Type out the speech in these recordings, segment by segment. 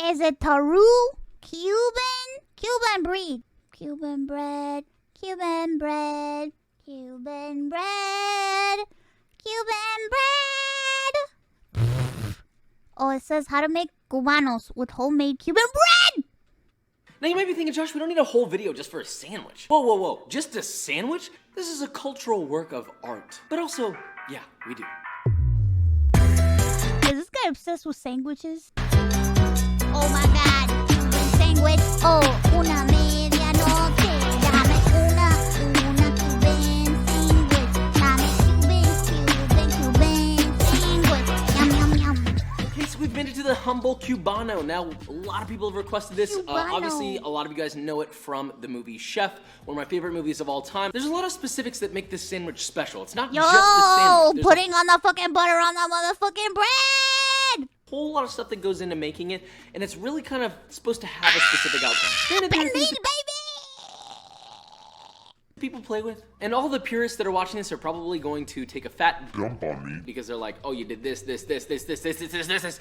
Is it Taru? Cuban bread. Cuban bread. Cuban bread. Cuban bread. Cuban bread. Oh, it says how to make cubanos with homemade Cuban bread. Now you might be thinking, Josh, we don't need a whole video just for a sandwich. Whoa, whoa, whoa, just a sandwich? This is a cultural work of art. But also, yeah, we do. Is this guy obsessed with sandwiches? Oh my god, Cuban sandwich. Oh, una medianoche. Dame una Cuban sandwich. Dame Cuban sandwich. Yum, yum, yum. Okay, so we've made it to the humble Cubano. Now, a lot of people have requested this. Obviously, a lot of you guys know it from the movie Chef, one of my favorite movies of all time. There's a lot of specifics that make this sandwich special. It's not just the sandwich. Putting on the fucking butter on the motherfucking bread. Whole lot of stuff that goes into making it, and it's really kind of supposed to have a specific outcome. Baby! People play with. And all the purists that are watching this are probably going to take a fat dump on me because they're like, oh, you did this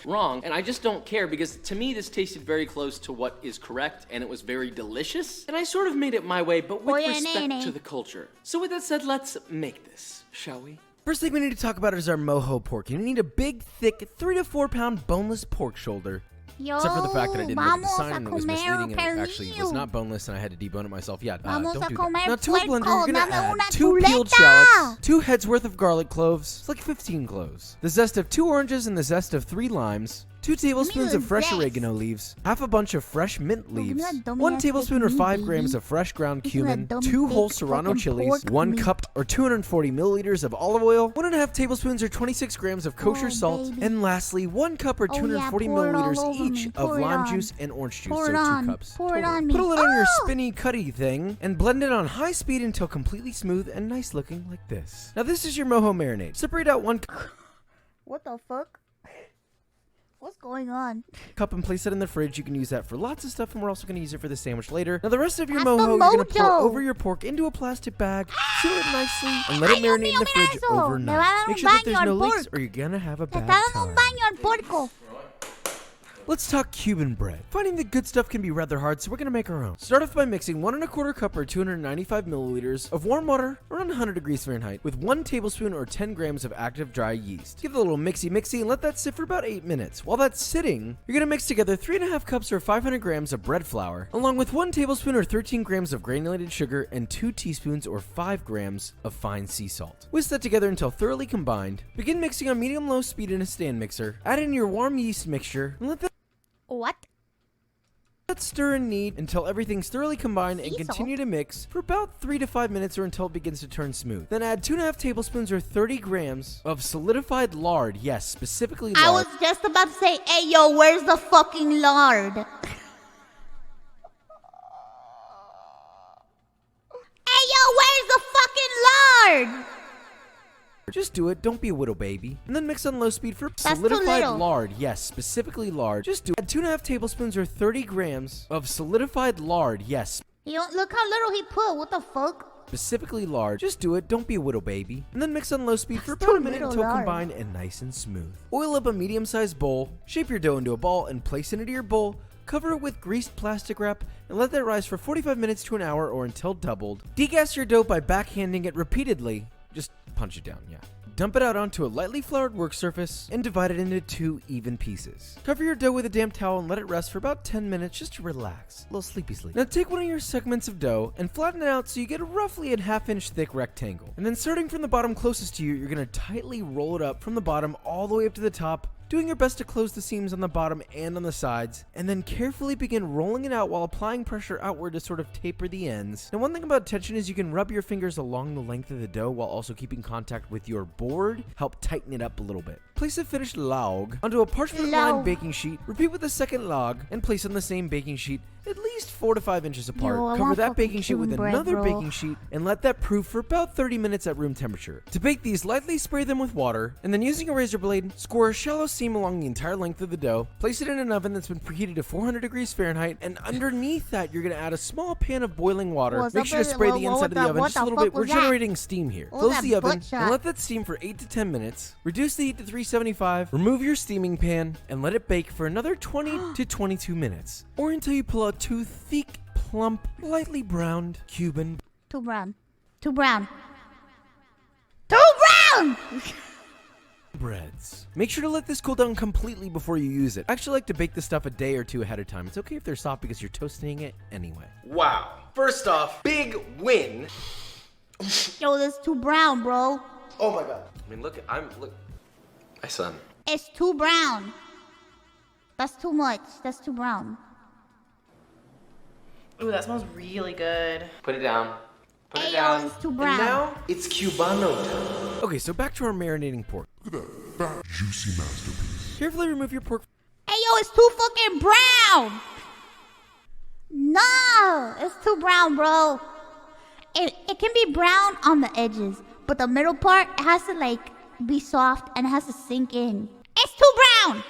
wrong. And I just don't care because to me, this tasted very close to what is correct and it was very delicious. And I sort of made it my way, but with respect to the culture. So with that said, let's make this, shall we? First thing we need to talk about is our mojo pork. You need a big, thick, 3 to 4 pound boneless pork shoulder. Except for the fact that I didn't look at the sign and it was misleading and it actually was not boneless and I had to debone it myself. Yeah, don't do that. Now to a blender, you're gonna add 2 peeled shallots, 2 heads worth of garlic cloves, it's like 15 cloves, the zest of 2 oranges and the zest of 3 limes, 2 tablespoons of fresh oregano leaves, half a bunch of fresh mint leaves, 1 tablespoon or 5 grams of fresh ground cumin, 2 whole serrano chilies, 1 cup or 240 milliliters of olive oil, 1.5 tablespoons or 26 grams of kosher salt, and lastly 1 cup or 240 milliliters each of lime juice and orange juice, so 2 cups. Put a lid on your spinny cutty thing and blend it on high speed until completely smooth and nice looking like this. Now this is your mojo marinade. Separate out 1 What the fuck? What's going on? Cup and place it in the fridge. You can use that for lots of stuff, and we're also going to use it for the sandwich later. Now, the rest of your mojo, you're going to pour over your pork into a plastic bag, seal it nicely, and let it marinate in the fridge overnight. Make sure that there's no leaks, or you're going to have a bad time. Let's talk Cuban bread. Finding the good stuff can be rather hard, so we're gonna make our own. Start off by mixing 1 1/4 cup or 295 milliliters of warm water around 100 degrees Fahrenheit with 1 tablespoon or 10 grams of active dry yeast. Give it a little mixy and let that sit for about 8 minutes. While that's sitting, you're gonna mix together 3.5 cups or 500 grams of bread flour, along with 1 tablespoon or 13 grams of granulated sugar and 2 teaspoons or 5 grams of fine sea salt. Whisk that together until thoroughly combined. Begin mixing on medium-low speed in a stand mixer. Add in your warm yeast mixture and let that stir and knead until everything's thoroughly combined and continue to mix for about 3 to 5 minutes or until it begins to turn smooth. Then add 2.5 tablespoons or 30 grams of solidified lard. Yes, specifically lard. I was just about to say, hey yo, where's the fucking lard? Hey yo, where's the fucking lard? Just do it, don't be a widow baby. And then mix on low speed for solidified lard. Yes, specifically lard. Just do it. Add 2.5 tablespoons or 30 grams of solidified lard. Yes. Look how little he put. What the fuck? Specifically lard. Just do it, don't be a widow baby. And then mix on low speed for about a minute until combined and nice and smooth. Oil up a medium-sized bowl. Shape your dough into a ball and place it into your bowl. Cover it with greased plastic wrap and let that rise for 45 minutes to an hour or until doubled. Degas your dough by backhanding it repeatedly. Just punch it down, yeah. Dump it out onto a lightly floured work surface and divide it into 2 even pieces. Cover your dough with a damp towel and let it rest for about 10 minutes just to relax. A little sleepy sleep. Now take one of your segments of dough and flatten it out so you get roughly a 1/2 inch thick rectangle. And then starting from the bottom closest to you, you're going to tightly roll it up from the bottom all the way up to the top, doing your best to close the seams on the bottom and on the sides, and then carefully begin rolling it out while applying pressure outward to sort of taper the ends. Now one thing about tension is you can rub your fingers along the length of the dough while also keeping contact with your board, help tighten it up a little bit. Place a finished log onto a parchment-lined baking sheet, repeat with the second log, and place on the same baking sheet at least 4 to 5 inches apart. Cover that baking sheet with another baking sheet and let that proof for about 30 minutes at room temperature. To bake these, lightly spray them with water, and then using a razor blade, score a shallow seam along the entire length of the dough. Place it in an oven that's been preheated to 400 degrees Fahrenheit, and underneath that, you're going to add a small pan of boiling water. Make sure to spray the inside of the oven just a little bit. We're generating steam here. Close the oven and let that steam for 8 to 10 minutes. Reduce the heat to 3 375, remove your steaming pan, and let it bake for another 20 to 22 minutes. Or until you pull out 2 thick, plump, lightly browned Cuban Too brown. Too brown. Too brown! breads. Make sure to let this cool down completely before you use it. I actually like to bake this stuff a day or 2 ahead of time. It's okay if they're soft because you're toasting it anyway. Wow. First off, big win. Yo, that's too brown, bro. Oh my god. I mean, look. My son. It's too brown. That's too much. That's too brown. Ooh, that smells really good. Put it down. Put it Ayo, down. it's too brown. And now it's Cubano time. Okay, so back to our marinating pork. Look at that fat, juicy masterpiece. Carefully remove your pork. Hey, yo, it's too fucking brown. No, it's too brown, bro. It can be brown on the edges, but the middle part has to like be soft and it has to sink in. It's too brown.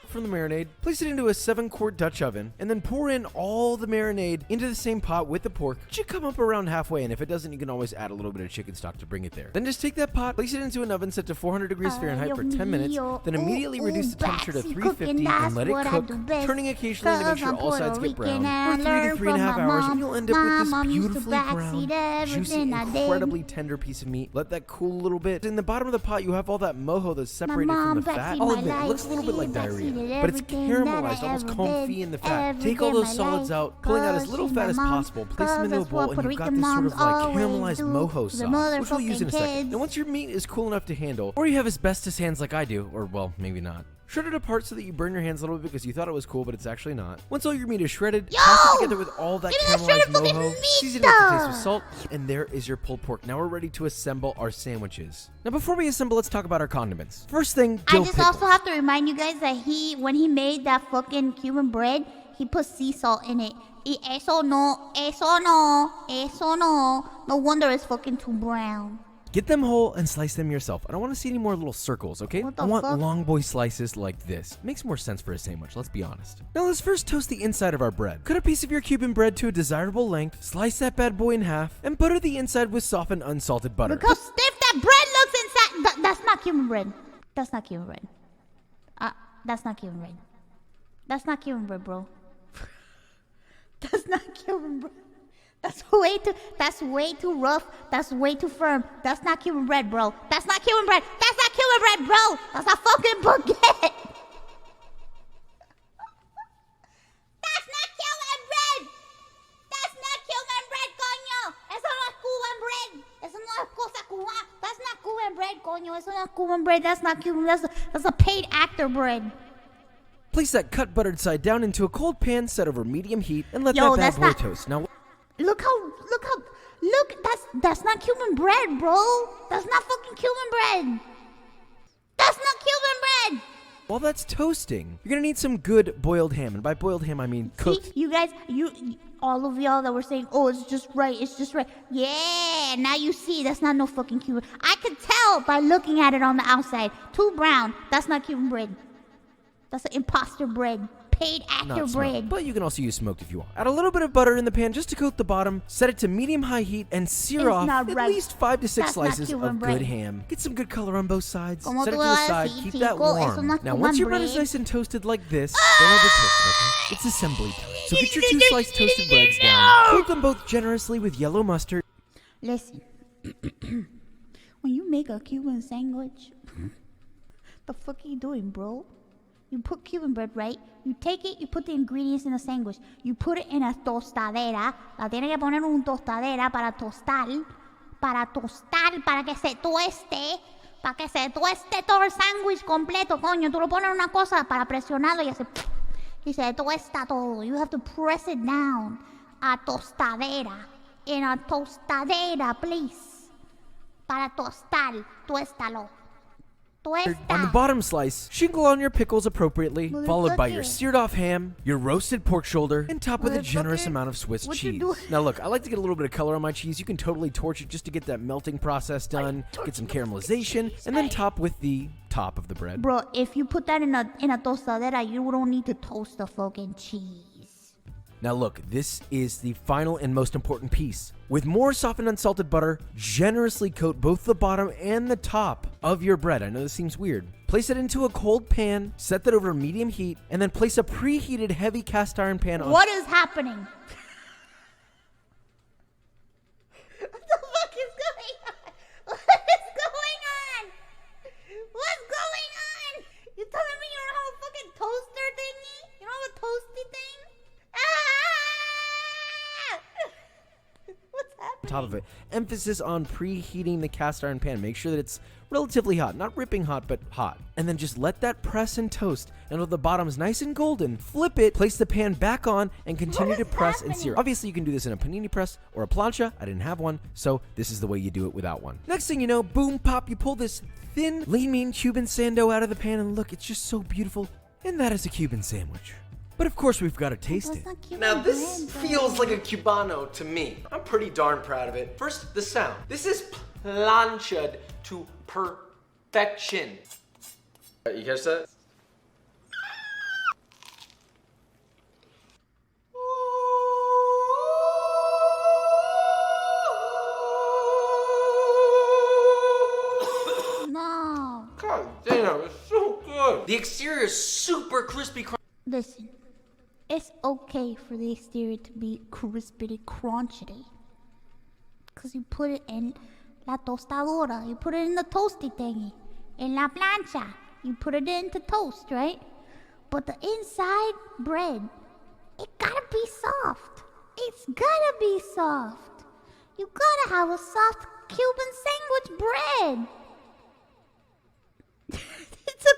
From the marinade, place it into a 7-quart Dutch oven, and then pour in all the marinade into the same pot with the pork. It should come up around halfway, and if it doesn't, you can always add a little bit of chicken stock to bring it there. Then just take that pot, place it into an oven set to 400 degrees Fahrenheit for 10 minutes, then immediately reduce the temperature to 350 and let it cook, turning occasionally to make sure all sides get brown for 3 to 3.5 hours, and you'll end up with this beautifully brown, juicy, incredibly tender piece of meat. Let that cool a little bit. In the bottom of the pot, you have all that mojo that's separated from the fat. I'll admit, it looks a little bit like diarrhea, but it's caramelized, almost comfy in the fat. Take all those solids out, pulling out as little fat as possible, place them into a bowl, and you've got this sort of like caramelized mojo sauce, which we'll use in a second. And once your meat is cool enough to handle, or you have asbestos hands like I do, or well, maybe not, shred it apart so that you burn your hands a little bit because you thought it was cool, but it's actually not. Once all your meat is shredded, toss it together with all that caramelized mojo, season it to taste with salt, and there is your pulled pork. Now we're ready to assemble our sandwiches. Now before we assemble, let's talk about our condiments. First thing, dill I just pickle. also have to remind you guys that when he made that fucking Cuban bread, he put sea salt in it. Y eso no. No wonder it's fucking too brown. Get them whole and slice them yourself. I don't want to see any more little circles, okay? What the I want fuck? long boy slices like this. Makes more sense for a sandwich, let's be honest. Now let's first toast the inside of our bread. Cut a piece of your Cuban bread to a desirable length, slice that bad boy in half, and butter the inside with softened unsalted butter. Look how stiff that bread looks inside. That's not Cuban bread. That's not Cuban bread. That's not Cuban bread. That's not Cuban bread, bro. That's not Cuban bread. That's way too rough. That's way too firm. That's not Cuban bread, bro. That's not Cuban bread. That's not Cuban bread, bro. That's a fucking baguette. That's not Cuban bread. That's not Cuban bread, coño. Eso no es Cuban bread. Eso no es cosa cubana. That's not Cuban bread, coño. Eso no es Cuban bread. That's not Cuban. That's a paid actor bread. Place that cut buttered side down into a cold pan set over medium heat and let that bad boy toast. Now Look, that's not Cuban bread, bro. That's not fucking Cuban bread. That's not Cuban bread. while that's toasting, you're gonna need some good boiled ham. And by boiled ham, I mean cooked. See, you guys, all of y'all that were saying, oh, it's just right. Yeah, now you see, that's not no fucking Cuban. I could tell by looking at it on the outside. Too brown. That's not Cuban bread. That's an imposter bread. Paid actor Not bread. smoked, but you can also use smoked if you want. Add a little bit of butter in the pan just to coat the bottom. Set it to medium-high heat and sear off at least 5 to 6 slices of good ham. Get some good color on both sides. Set it to the side. Keep that warm. Now, once your bread is nice and toasted like this, don't overtoast it, okay? It's assembly time. So get your 2 sliced toasted breads down. Coat them both generously with yellow mustard. Listen, when you make a Cuban sandwich, the fuck are you doing, bro? You put Cuban bread, right? You take it, you put the ingredients in a sandwich. You put it in a tostadera. La tienes que poner en una tostadera para tostar, para que se tueste. Para que se tueste todo el sándwich completo, coño. Tú lo pones en una cosa para presionarlo y hace... Y se tuesta todo. You have to press it down. A tostadera. In a tostadera, please. Para tostar. Tuéstalo. On the bottom slice, shingle on your pickles appropriately, followed by your seared off ham, your roasted pork shoulder, and topped with a generous amount of Swiss cheese. Now look, I like to get a little bit of color on my cheese. You can totally torch it just to get that melting process done, get some caramelization, and then top with the top of the bread. Bro, if you put that in a tostadera, you don't need to toast the fucking cheese. Now look, this is the final and most important piece. With more softened unsalted butter, generously coat both the bottom and the top of your bread. I know this seems weird. Place it into a cold pan, set that over medium heat, and then place a preheated heavy cast iron pan on. What is happening? What the fuck is going on? What is going on? What's going on? You telling me you don't have a fucking toaster thingy? You don't have a toasty thing? Ah! What's happening? Top of it. Emphasis on preheating the cast iron pan. Make sure that it's relatively hot, not ripping hot, but hot. And then just let that press and toast. And with the bottom's nice and golden, flip it, place the pan back on, and continue to press and sear. Obviously, you can do this in a panini press or a plancha. I didn't have one, so this is the way you do it without one. Next thing you know, boom, pop, you pull this thin, lean, mean Cuban sando out of the pan, and look, it's just so beautiful. And that is a Cuban sandwich. But of course, we've got to taste it. Now This feels like a Cubano to me. I'm pretty darn proud of it. First, the sound. This is plancha'd to perfection. You catch that? No. God damn, it's so good. The exterior is super crispy. Listen, it's okay for the exterior to be crispy, crunchy. Because you put it in la tostadora. You put it in the toasty thingy. In la plancha. You put it in to toast, right? But the inside bread, it gotta be soft. It's gotta be soft. You gotta have a soft Cuban sandwich bread. It's a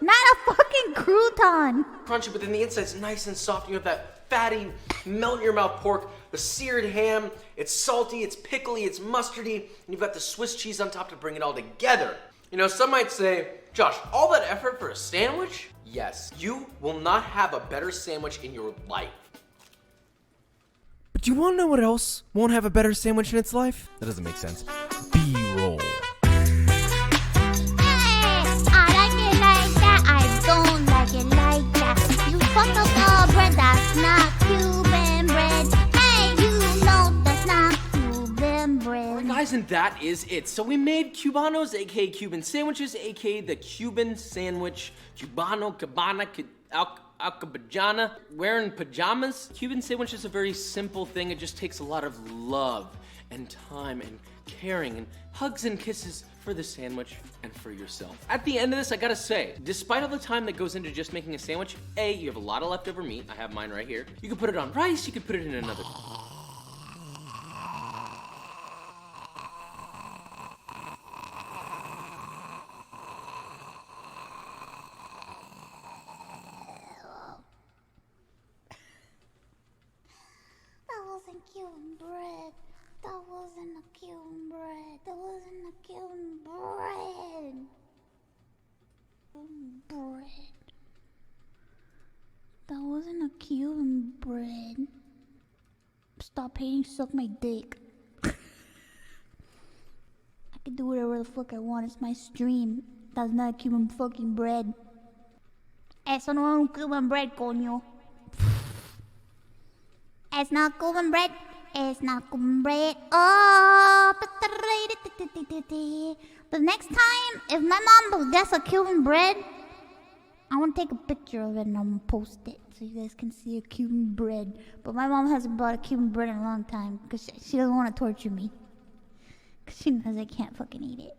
not a fucking crouton. Crunchy, but then the inside's nice and soft. You have that fatty, melt in your mouth pork, the seared ham. It's salty, it's pickly, it's mustardy, and you've got the Swiss cheese on top to bring it all together. You know, some might say, Josh, all that effort for a sandwich? Yes, you will not have a better sandwich in your life. But do you want to know what else won't have a better sandwich in its life? That doesn't make sense. B-roll. Don't like it like that. You fucked up the bread, that's not Cuban bread. Hey, you know that's not Cuban bread. Alright guys, and that is it. So we made Cubanos, aka Cuban sandwiches, aka the Cuban sandwich. Cubano, cabana, alcabajana, wearing pajamas. Cuban sandwich is a very simple thing. It just takes a lot of love and time and caring and hugs and kisses for the sandwich and for yourself. At the end of this, I gotta say, despite all the time that goes into just making a sandwich, A, you have a lot of leftover meat. I have mine right here. You could put it on rice, you could put it in another. That wasn't Cuban bread. That wasn't a Cuban bread. That wasn't a Cuban bread. Bread. That wasn't a Cuban bread. Stop hating, suck my dick. I can do whatever the fuck I want. It's my stream. That's not Cuban fucking bread. Eso no es un Cuban bread, coño. It's not Cuban bread. It's not Cuban bread. Oh, but next time, if my mom gets a Cuban bread, I want to take a picture of it and I'm gonna post it so you guys can see a Cuban bread. But my mom hasn't bought a Cuban bread in a long time because she doesn't want to torture me. Because she knows I can't fucking eat it.